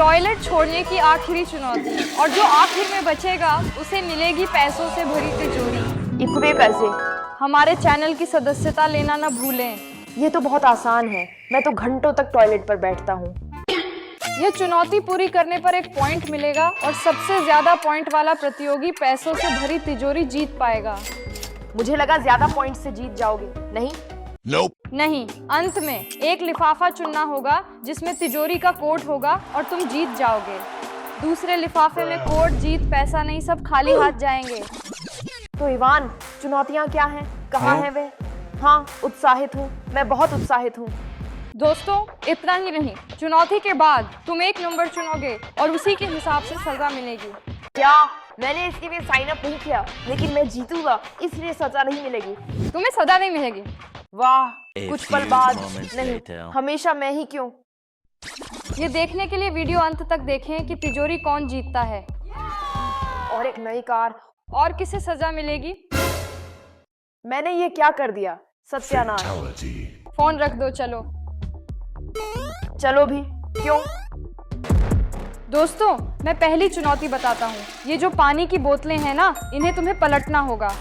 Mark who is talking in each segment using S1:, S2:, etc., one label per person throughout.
S1: Toilet छोड़ने की आखिरी चुनौती, और जो आखिर में बचेगा उसे मिलेगी पैसों से भरी तिजोरी।
S2: इतने पैसे?
S1: हमारे चैनल की सदस्यता लेना ना भूलें।
S2: ये तो बहुत आसान है, मैं तो घंटों तक टॉयलेट पर बैठता हूँ।
S1: यह चुनौती पूरी करने पर एक पॉइंट मिलेगा और सबसे ज्यादा पॉइंट वाला प्रतियोगी पैसों से भरी तिजोरी जीत पाएगा।
S2: मुझे लगा ज्यादा पॉइंट से जीत जाओगे। नहीं?
S1: नहीं, अंत में एक लिफाफा चुनना होगा जिसमें तिजोरी का कोड होगा और तुम जीत जाओगे। दूसरे लिफाफे में कोड, जीत, पैसा नहीं, सब खाली हाथ जाएंगे।
S2: तो इवान, चुनौतियाँ क्या हैं? कहाँ हैं वे? हाँ, उत्साहित हूँ, मैं बहुत उत्साहित हूँ।
S1: दोस्तों, इतना ही नहीं, चुनौती के बाद तुम एक नंबर चुनोगे और उसी के हिसाब से सजा मिलेगी।
S2: क्या? मैंने इसके लिए साइन अप नहीं किया, लेकिन मैं जीतूंगा, इसलिए सजा नहीं मिलेगी।
S1: तुम्हें सजा नहीं मिलेगी।
S2: वाह, कुछ पल बाद। नहीं, हमेशा मैं ही क्यों?
S1: ये देखने के लिए वीडियो अंत तक देखें कि तिजोरी कौन जीतता है
S2: और एक नई कार।
S1: और किसे सजा मिलेगी।
S2: मैंने ये क्या कर दिया? सत्यानाश।
S1: फोन रख दो, चलो।
S2: चलो भी? क्यों?
S1: दोस्तों, मैं पहली चुनौती बताता हूँ। ये जो पानी की बोतलें हैं ना, इन्हें तुम्हें पलटना होगा।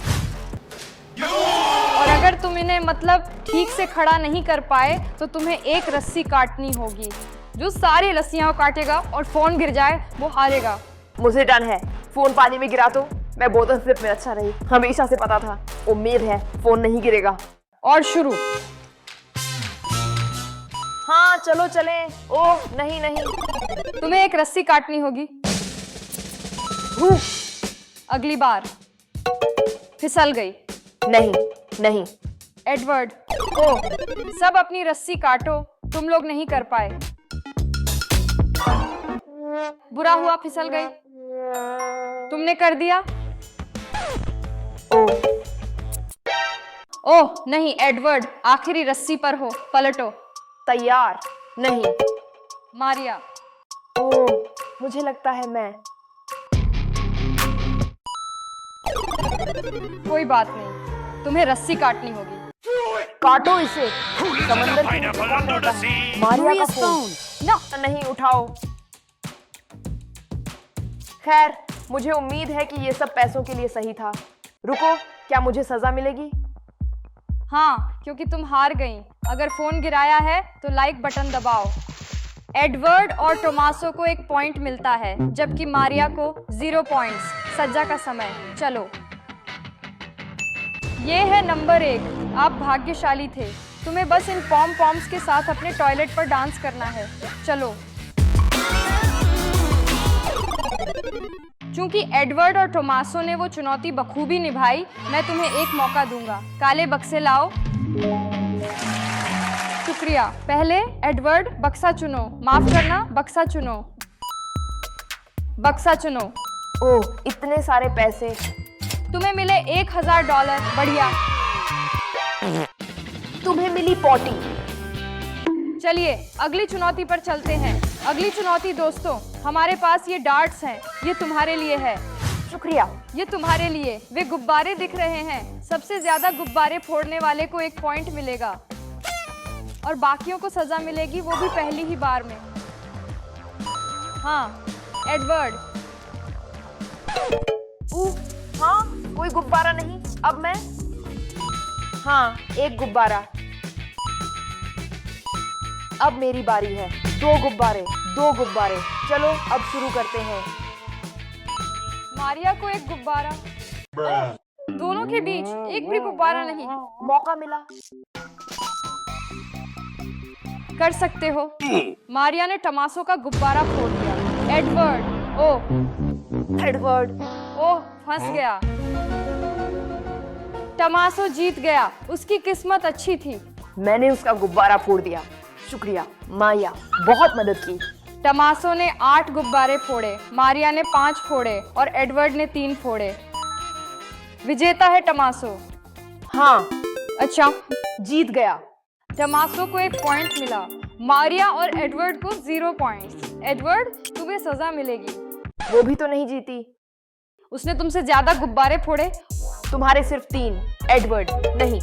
S1: और अगर तुम इन्हें मतलब ठीक से खड़ा नहीं कर पाए तो तुम्हें एक रस्सी काटनी होगी। जो सारी रस्सियां काटेगा और फोन गिर जाए वो हारेगा।
S2: मुझे डर है, फोन पानी में गिरा तो मैं बोतल फ्लिप में अच्छा रही, हमेशा से पता था। उम्मीद है फोन नहीं गिरेगा।
S1: और शुरू।
S2: हाँ, चलो चलें। ओह नहीं नहीं,
S1: तुम्हें एक रस्सी काटनी होगी। अगली बार। फिसल गई।
S2: नहीं नहीं।
S1: एडवर्ड, ओ, सब अपनी रस्सी काटो, तुम लोग नहीं कर पाए। बुरा हुआ, फिसल गई। तुमने कर दिया। ओह नहीं, एडवर्ड आखिरी रस्सी पर हो, पलटो।
S2: तैयार? नहीं।
S1: मारिया।
S2: ओह, मुझे लगता है मैं।
S1: कोई बात नहीं, तुम्हें रस्सी काटनी होगी।
S2: काटो इसे। समंदर के नीचे कौन रहता है? मारिया का फोन।
S1: ना,
S2: नहीं उठाओ। खैर, मुझे उम्मीद है कि ये सब पैसों के लिए सही था। रुको, क्या मुझे सजा मिलेगी?
S1: हाँ, क्योंकि तुम हार गई। अगर फोन गिराया है तो लाइक बटन दबाओ। एडवर्ड और टोमासो को एक पॉइंट मिलता है, जबकि मारिया को 0 पॉइंट्स। सजा का समय, चलो। ये है नंबर 1। आप भाग्यशाली थे। तुम्हें बस इन पॉम पॉम्स के साथ अपने टॉयलेट पर डांस करना है। चलो। चूंकि एडवर्ड और टोमासो ने वो चुनौती बखूबी निभाई, मैं तुम्हें एक मौका दूंगा। काले बक्से लाओ। शुक्रिया। पहले एडवर्ड, बक्सा चुनो। माफ करना, बक्सा चुनो। बक्सा चुनो।
S2: ओह, इतने सारे पैसे।
S1: तुम्हें मिले $1000। बढ़िया।
S2: तुम्हें मिली पॉटी।
S1: चलिए अगली चुनौती पर चलते हैं। अगली चुनौती दोस्तों, हमारे पास ये डार्ट्स हैं। ये तुम्हारे लिए है।
S2: शुक्रिया।
S1: ये तुम्हारे लिए। वे गुब्बारे दिख रहे हैं। सबसे ज्यादा गुब्बारे फोड़ने वाले को एक पॉइंट मिलेगा और बाकियों को सजा मिलेगी, वो भी पहली ही बार में। हाँ, एडवर्ड।
S2: हाँ, कोई गुब्बारा नहीं। अब मैं? हाँ, एक गुब्बारा। अब मेरी बारी है। 2 गुब्बारे, 2 गुब्बारे। चलो अब शुरू करते हैं।
S1: मारिया को एक गुब्बारा। दोनों के बीच एक भी गुब्बारा नहीं।
S2: मौका मिला।
S1: कर सकते हो। मारिया ने टमासो का गुब्बारा फोड़ दिया। एडवर्ड, ओह।
S2: एडवर्ड,
S1: ओह, फंस गया। टमासो जीत गया। उसकी किस्मत अच्छी थी।
S2: मैंने उसका गुब्बारा फोड़ दिया। शुक्रिया मारिया, बहुत मदद की।
S1: टमासो ने 8 गुब्बारे फोड़े, मारिया ने 5 फोड़े और एडवर्ड ने 3 फोड़े। विजेता है टमासो।
S2: हाँ।
S1: अच्छा,
S2: जीत गया।
S1: टमासो को एक पॉइंट मिला। मारिया और एडवर्ड को 0 पॉइंट्स। एडवर्ड, तुम्हें सजा मिलेगी।
S2: वो भी तो नहीं जीती।
S1: उसने तुमसे ज्यादा गुब्बारे फोड़े।
S2: तुम्हारे सिर्फ 3, एडवर्ड नहीं।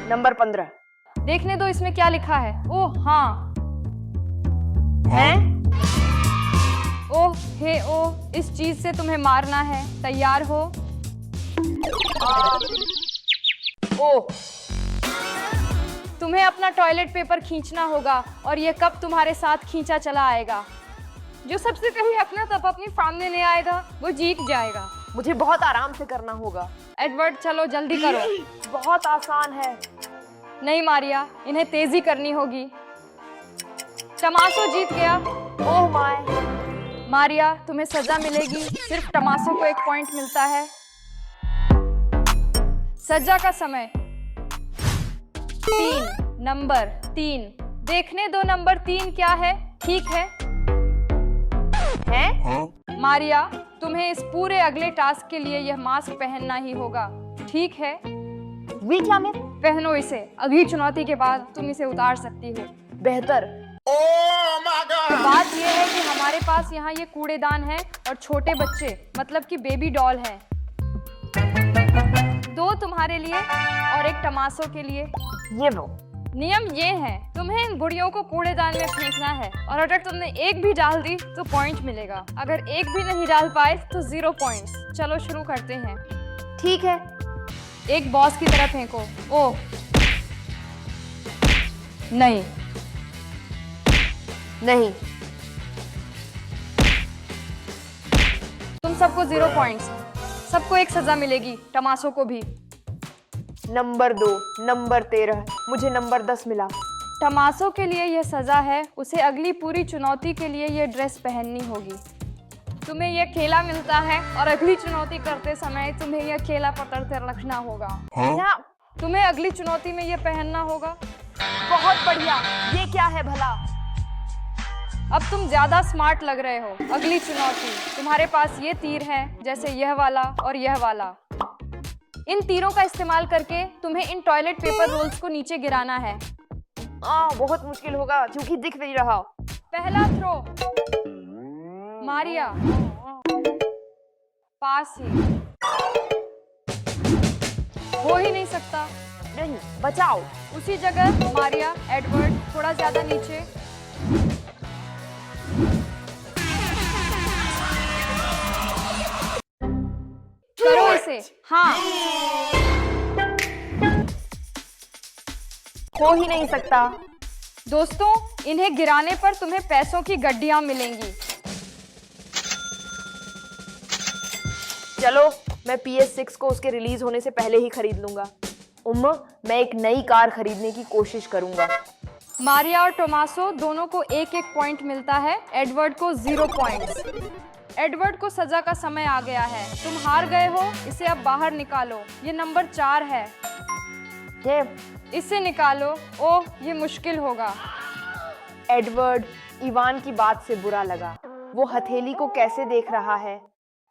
S2: नंबर 15।
S1: देखने दो इसमें क्या लिखा है। ओह हाँ,
S2: हैं?
S1: ओह हे ओह, इस चीज से तुम्हें मारना है, तैयार हो?
S2: ओह,
S1: तुम्हें अपना टॉयलेट पेपर खींचना होगा और ये कप तुम्हारे साथ खींचा चला आएगा। जो सबसे पहले अपना कप अपनी सामने ले आएगा वो जीत जाएगा।
S2: मुझे बहुत आराम से करना होगा।
S1: एडवर्ड चलो जल्दी करो।
S2: बहुत आसान है।
S1: नहीं मारिया, इन्हें तेजी करनी होगी। टमासो जीत गया।
S2: Oh my.
S1: मारिया तुम्हें सजा मिलेगी, सिर्फ टमासो को 1 पॉइंट मिलता है। सजा का समय 3, नंबर 3। देखने दो नंबर 3 क्या है। ठीक है मारिया, तुम्हें इस पूरे अगले टास्क के लिए यह मास्क पहनना ही होगा। ठीक है,
S2: वी क्या में?
S1: पहनो इसे। अगली चुनौती के बाद तुम इसे उतार सकती हो।
S2: बेहतर।
S1: बात यह है कि हमारे पास यहाँ ये कूड़ेदान है और छोटे बच्चे मतलब कि बेबी डॉल है। 2 तुम्हारे लिए और 1 टमासो के लिए।
S2: ये लो।
S1: नियम ये है, तुम्हें इन गुड़ियों को कूड़ेदान में फेंकना है और अगर तुमने एक भी डाल दी तो पॉइंट मिलेगा। अगर एक भी नहीं डाल पाए तो 0 पॉइंट्स। चलो शुरू करते हैं।
S2: ठीक है।
S1: एक बॉस की तरह फेंको। ओह नहीं,
S2: नहीं।
S1: तुम सबको 0 पॉइंट्स। सबको एक सजा मिलेगी, टमासो को भी।
S2: नंबर 2, नंबर 13, मुझे नंबर 10 मिला।
S1: टमासो के लिए यह सजा है, उसे अगली पूरी चुनौती के लिए यह ड्रेस पहननी होगी। तुम्हें यह केला मिलता है और अगली चुनौती करते समय तुम्हें यह केला पकड़ते रखना होगा।
S2: क्या?
S1: तुम्हें अगली चुनौती में यह पहनना होगा।
S2: बहुत बढ़िया। ये क्या है भला?
S1: अब तुम ज्यादा स्मार्ट लग रहे हो। अगली चुनौती, तुम्हारे पास ये तीर है, जैसे यह वाला और यह वाला। इन तीरों का इस्तेमाल करके तुम्हें इन टॉयलेट पेपर रोल्स को नीचे गिराना है।
S2: बहुत मुश्किल होगा क्योंकि दिख नहीं रहा।
S1: पहला थ्रो। मारिया पास ही। हो ही नहीं सकता।
S2: नहीं, बचाओ।
S1: उसी जगह मारिया। एडवर्ड थोड़ा ज्यादा नीचे। करो इसे। हाँ,
S2: हो ही नहीं सकता।
S1: दोस्तों इन्हें गिराने पर तुम्हें पैसों की गड्डियां मिलेंगी।
S2: चलो, मैं PS6 को उसके रिलीज होने से पहले ही खरीद लूंगा। मैं एक नई कार खरीदने की कोशिश करूंगा।
S1: मारिया और टोमासो दोनों को 1-1 पॉइंट मिलता है। एडवर्ड को 0 पॉइंट्स। एडवर्ड को सजा का समय आ गया है। तुम हार गए हो, इसे अब बाहर निकालो। ये नंबर 4 है।
S2: ये
S1: इसे निकालो। ओह ये मुश्किल होगा।
S2: एडवर्ड इवान की बात से बुरा लगा। वो हथेली को कैसे देख रहा है।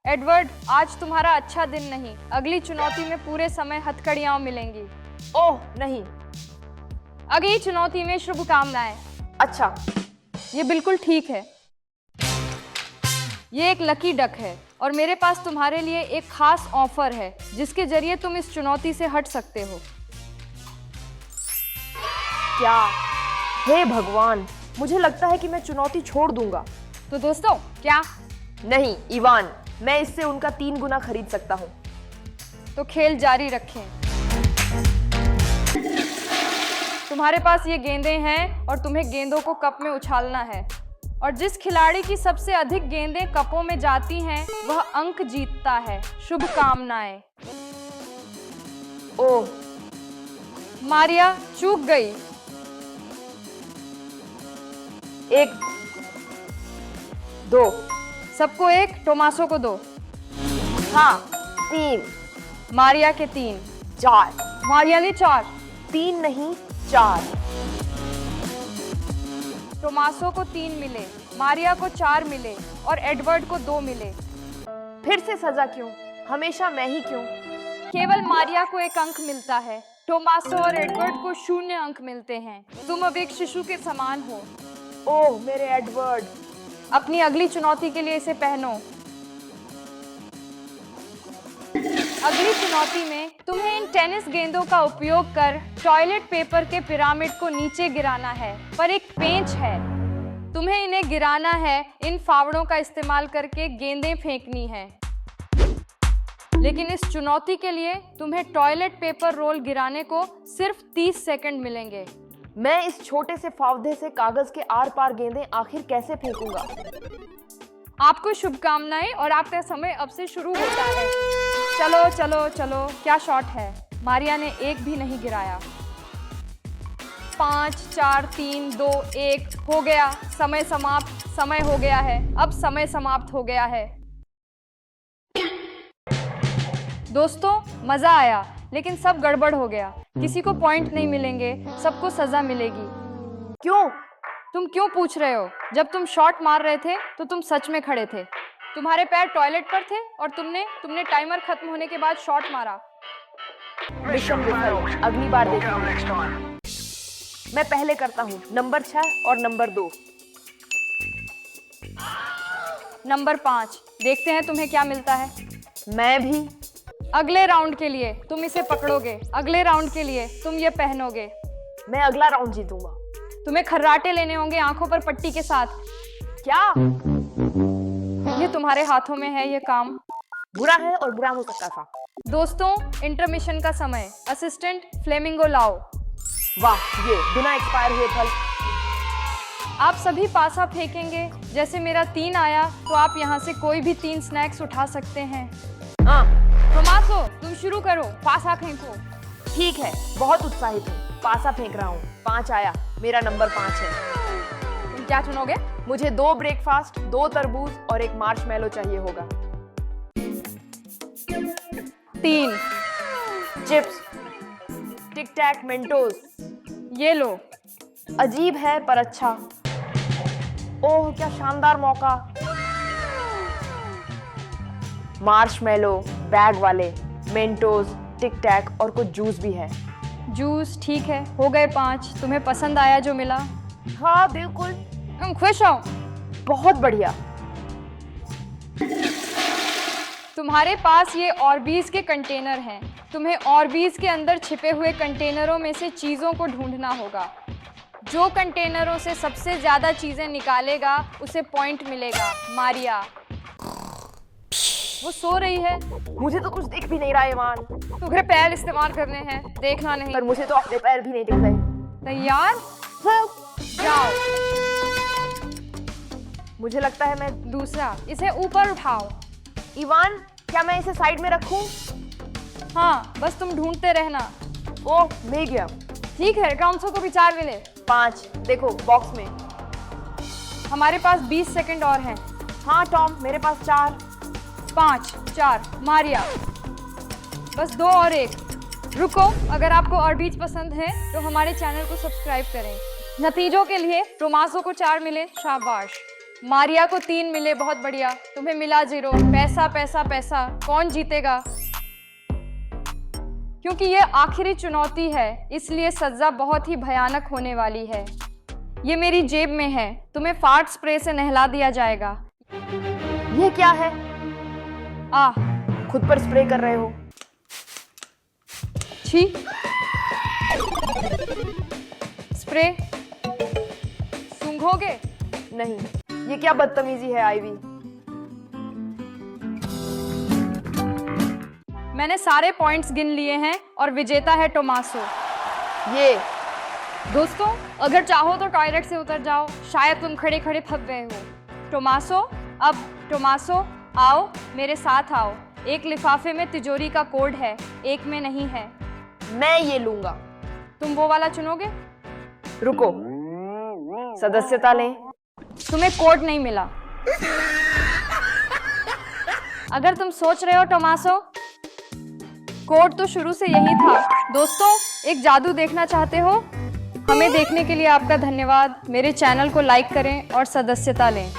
S1: एडवर्ड आज तुम्हारा अच्छा दिन नहीं। अगली चुनौती में पूरे समय हथकड़ियां मिलेंगी।
S2: ओह नहीं।
S1: अगली चुनौती में शुभकामनाएं।
S2: अच्छा,
S1: ये बिल्कुल ठीक है। ये एक लकी डक है और मेरे पास तुम्हारे लिए एक खास ऑफर है जिसके जरिए तुम इस चुनौती से हट सकते हो।
S2: क्या? हे भगवान, मुझे लगता है कि मैं चुनौती छोड़ दूंगा।
S1: तो दोस्तों क्या?
S2: नहीं इवान, मैं इससे उनका 3 गुना खरीद सकता हूँ।
S1: तो खेल जारी रखें। तुम्हारे पास ये गेंदें हैं और तुम्हें गेंदों को कप में उछालना है और जिस खिलाड़ी की सबसे अधिक गेंदें कपों में जाती हैं वह अंक जीतता है। शुभकामनाएं।
S2: ओह,
S1: मारिया चूक गई।
S2: 1, 2।
S1: सबको 1, टोमासो को 2।
S2: हाँ, 3,
S1: मारिया के 3।
S2: 4।
S1: मारिया ने 4।
S2: 3 नहीं, 4।
S1: टोमासो को 3 मिले, मारिया को 4 मिले और एडवर्ड को 2 मिले।
S2: फिर से सजा क्यों? हमेशा मैं ही क्यों?
S1: केवल मारिया को 1 अंक मिलता है। टोमासो और एडवर्ड को 0 अंक मिलते हैं। तुम अब एक शिशु के समान हो।
S2: ओह मेरे एडवर्ड।
S1: अपनी अगली चुनौती के लिए इसे पहनो। अगली चुनौती में तुम्हें इन टेनिस गेंदों का उपयोग कर टॉयलेट पेपर के पिरामिड को नीचे गिराना है, पर एक पेंच है। तुम्हें इन्हें गिराना है, इन फावड़ों का इस्तेमाल करके गेंदें फेंकनी है। लेकिन इस चुनौती के लिए तुम्हें टॉयलेट पेपर रोल गिराने को सिर्फ 30 सेकंड मिलेंगे।
S2: मैं इस छोटे से फावड़े से कागज के आर पार गेंदें आखिर कैसे फेंकूंगा?
S1: आपको शुभकामनाएं और आपका समय अब से शुरू होता है। चलो चलो चलो, क्या शॉट है। मारिया ने एक भी नहीं गिराया। 5 4 3 2 1 हो गया। समय समाप्त। समय हो गया है। अब समय समाप्त हो गया है। दोस्तों, मजा आया, लेकिन सब गड़बड़ हो गया। किसी को पॉइंट नहीं मिलेंगे, सबको सजा मिलेगी।
S2: क्यों?
S1: तुम क्यों पूछ रहे हो? जब तुम शॉट मार रहे थे तो तुम सच में खड़े थे। तुम्हारे पैर टॉयलेट पर थे और तुमने टाइमर खत्म होने के बाद शॉट मारा।
S2: मिशन विफल। अगली बार देखेंगे। मैं पहले करता हूँ, नंबर 6 और नंबर 2।
S1: नंबर 5। देखते हैं तुम्हें क्या मिलता है।
S2: मैं भी।
S1: अगले राउंड के लिए तुम इसे पकड़ोगे। अगले राउंड के लिए तुम ये पहनोगे।
S2: मैं अगला राउंड जीतूंगा।
S1: तुम्हें खर्राटे लेने होंगे आंखों पर पट्टी के साथ।
S2: क्या?
S1: ये तुम्हारे हाथों में है ये काम।
S2: बुरा है और बुरा हो सकता था।
S1: दोस्तों, इंटरमिशन का समय। असिस्टेंट फ्लेमिंगो लाओ।
S2: वाह, ये बिना एक्सपायर हुए फल।
S1: आप सभी पासा फेंकेंगे। जैसे मेरा 3 आया तो आप यहाँ से कोई भी 3 स्नैक्स उठा सकते हैं।
S2: हाँ,
S1: टोमासो, तुम शुरू करो, पासा फेंको।
S2: ठीक है, बहुत उत्साहित हूँ। पासा फेंक रहा हूँ। 5 आया। मेरा नंबर 5 है।
S1: तुम क्या चुनोगे?
S2: मुझे 2 ब्रेकफास्ट, 2 तरबूज और 1 मार्शमैलो चाहिए होगा।
S1: 3।
S2: चिप्स, टिक टैक, मेंटोस।
S1: ये लो।
S2: अजीब है पर अच्छा। ओह, क्या शानदार मौका। मार्शमैलो, बैग वाले, मेंटोस, टिक टैक और कुछ जूस भी है।
S1: जूस, ठीक है, हो गए 5। तुम्हें पसंद आया जो मिला?
S2: हाँ, बिल्कुल।
S1: तुम खुश हो?
S2: बहुत बढ़िया।
S1: तुम्हारे पास ये ऑर्बीज के कंटेनर हैं। तुम्हें ऑर्बीज के अंदर छिपे हुए कंटेनरों में से चीज़ों को ढूंढना होगा। जो कंटेनरों से सबसे ज़्यादा चीज़ें निकालेगा उसे पॉइंट मिलेगा। मारिया, वो सो रही है।
S2: मुझे तो कुछ दिख भी नहीं रहा है ईमान।
S1: तुम्हें पैर इस्तेमाल करने हैं, देखना नहीं।
S2: पर मुझे तो अपने पैर भी नहीं दिख रहे।
S1: तैयार? जाओ।
S2: मुझे लगता है मैं।
S1: दूसरा, इसे ऊपर उठाओ।
S2: इवान, क्या मैं इसे साइड में रखूं?
S1: हाँ, बस तुम ढूंढते रहना।
S2: ओह, मिल गया।
S1: ठीक है, काउंसो को विचार मिले।
S2: 5, देखो बॉक्स में।
S1: हमारे पास 20 सेकंड और हैं।
S2: हाँ टॉम, मेरे पास 4।
S1: 5 4। मारिया, बस 2 और 1। रुको, अगर आपको ऑर्बीज पसंद है तो हमारे चैनल को सब्सक्राइब करें। नतीजों के लिए टोमासो को 4 मिले, शाबाश। मारिया को 3 मिले, बहुत बढ़िया। तुम्हें मिला 0। पैसा पैसा पैसा। कौन जीतेगा? क्योंकि ये आखिरी चुनौती है, इसलिए सजा बहुत ही भयानक होने वाली है। ये मेरी जेब में है। तुम्हें फार्ट स्प्रे से नहला दिया जाएगा।
S2: ये क्या है? खुद पर स्प्रे कर रहे हो।
S1: छी। स्प्रे सूंघोगे?
S2: नहीं, ये क्या बदतमीजी है आईवी।
S1: मैंने सारे पॉइंट्स गिन लिए हैं और विजेता है टोमासो।
S2: ये
S1: दोस्तों, अगर चाहो तो टॉयलेट से उतर जाओ, शायद तुम खड़े खड़े फंस गए हो। टोमासो, अब टोमासो आओ, मेरे साथ आओ। एक लिफाफे में तिजोरी का कोड है, एक में नहीं है।
S2: मैं ये लूंगा।
S1: तुम वो वाला चुनोगे?
S2: रुको, सदस्यता लें।
S1: तुम्हें कोड नहीं मिला। अगर तुम सोच रहे हो टोमासो, कोड तो शुरू से यही था। दोस्तों, एक जादू देखना चाहते हो? हमें देखने के लिए आपका धन्यवाद। मेरे चैनल को लाइक करें और सदस्यता लें।